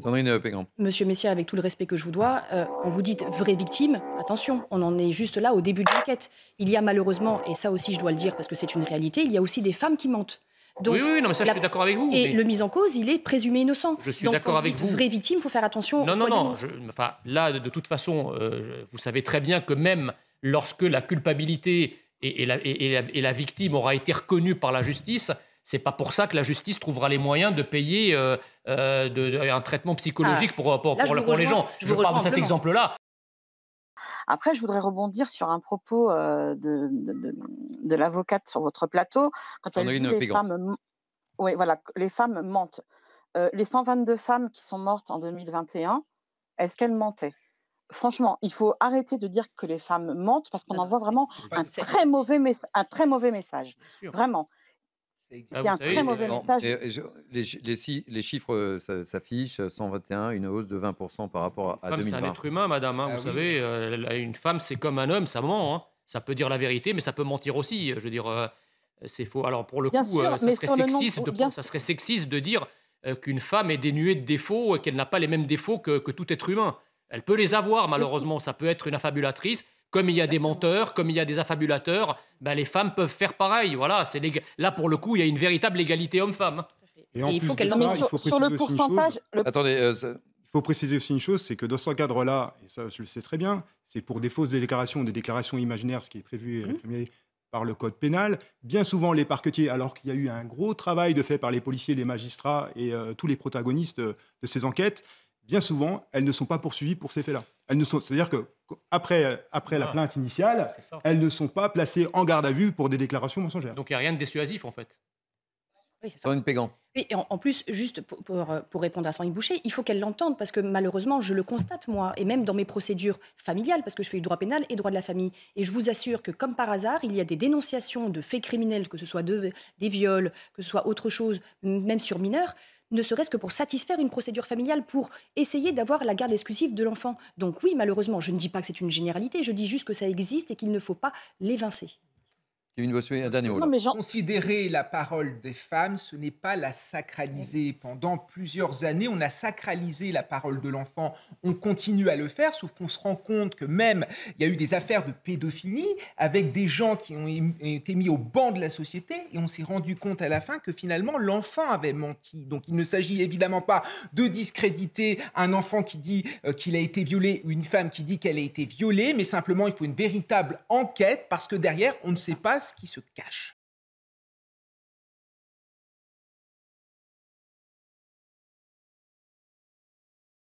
Sandrine Pégrand. Monsieur Messier, avec tout le respect que je vous dois, quand vous dites vraie victime, attention, on en est juste là au début de l'enquête. Il y a malheureusement, et ça aussi je dois le dire parce que c'est une réalité, il y a aussi des femmes qui mentent. Oui, Donc, oui, non, mais ça, je suis d'accord avec vous. et Mais le mis en cause, il est présumé innocent. je suis Donc quand d'accord vous avec dites vous. vraie victime, il faut faire attention Non, au non, poids des non. mots. Enfin, là, de toute façon, vous savez très bien que même lorsque la culpabilité et la victime aura été reconnue par la justice, c'est pas pour ça que la justice trouvera les moyens de payer un traitement Ah, psychologique là, pour les gens. je Je vous parle rejoins de cet amplement. exemple-là. Après, je voudrais rebondir sur un propos, de l'avocate sur votre plateau, quand elle dit: Sandrine «Les Pégrand. femmes m» oui, voilà, les femmes mentent. Les 122 femmes qui sont mortes en 2021, est-ce qu'elles mentaient? Franchement, il faut arrêter de dire que les femmes mentent parce qu'on Non, non, envoie vraiment C'est un pas très mauvais message. Bien sûr. Vraiment, Bah, c'est vous un très savez, mauvais Non, message. les chiffres s'affichent, 121, une hausse de 20% par rapport une à femme, c'est un 2020. être humain, madame, hein, Ah vous oui. savez, une femme, c'est comme un homme, ça ment, hein. Ça peut dire la vérité, mais ça peut mentir aussi. Je veux dire, c'est faux. Alors, pour le Bien coup, sûr, mais sur le nombre bien ça sûr, serait sexiste de dire qu'une femme est dénuée de défauts et qu'elle n'a pas les mêmes défauts que tout être humain. Elle peut les avoir, c'est malheureusement. Ça peut être une affabulatrice. Comme il y a des exactement. menteurs, comme il y a des affabulateurs, ben, les femmes peuvent faire pareil. Voilà, là, pour le coup, il y a une véritable égalité homme-femme, hein. Tout à fait. Et en Et il plus faut de qu'elle non, mais ça, l'entende. il faut sur préciser le aussi une chose. pourcentage, Attendez, Il faut préciser aussi une chose, c'est que dans ce cadre-là, et ça je le sais très bien, c'est pour des fausses déclarations, des déclarations imaginaires, ce qui est prévu et réprimé par le code pénal. Bien souvent, les parquetiers, alors qu'il y a eu un gros travail de fait par les policiers, les magistrats et tous les protagonistes de ces enquêtes, bien souvent, elles ne sont pas poursuivies pour ces faits-là. C'est-à-dire que après la Ah, plainte initiale, c'est ça. elles ne sont pas placées en garde à vue pour des déclarations mensongères. Donc, il n'y a rien de dissuasif, en fait. Oui, c'est ça. Sandrine Pégrand. Oui, et en plus, juste pour répondre à Sandrine Boucher, il faut qu'elle l'entende parce que malheureusement, je le constate moi, et même dans mes procédures familiales, parce que je fais du droit pénal et droit de la famille. Et je vous assure que comme par hasard, il y a des dénonciations de faits criminels, que ce soit des viols, que ce soit autre chose, même sur mineurs, ne serait-ce que pour satisfaire une procédure familiale, pour essayer d'avoir la garde exclusive de l'enfant. Donc oui, malheureusement, je ne dis pas que c'est une généralité, je dis juste que ça existe et qu'il ne faut pas l'évincer. Kevin Bossuet, un dernier mot non là. mais j'en Considérer la parole des femmes, ce n'est pas la sacraliser. Pendant plusieurs années, on a sacralisé la parole de l'enfant. On continue à le faire, sauf qu'on se rend compte que même il y a eu des affaires de pédophilie avec des gens qui ont été mis au banc de la société et on s'est rendu compte à la fin que finalement l'enfant avait menti. Donc il ne s'agit évidemment pas de discréditer un enfant qui dit qu'il a été violé ou une femme qui dit qu'elle a été violée, mais simplement il faut une véritable enquête parce que derrière, on ne sait pas ce qui se cache.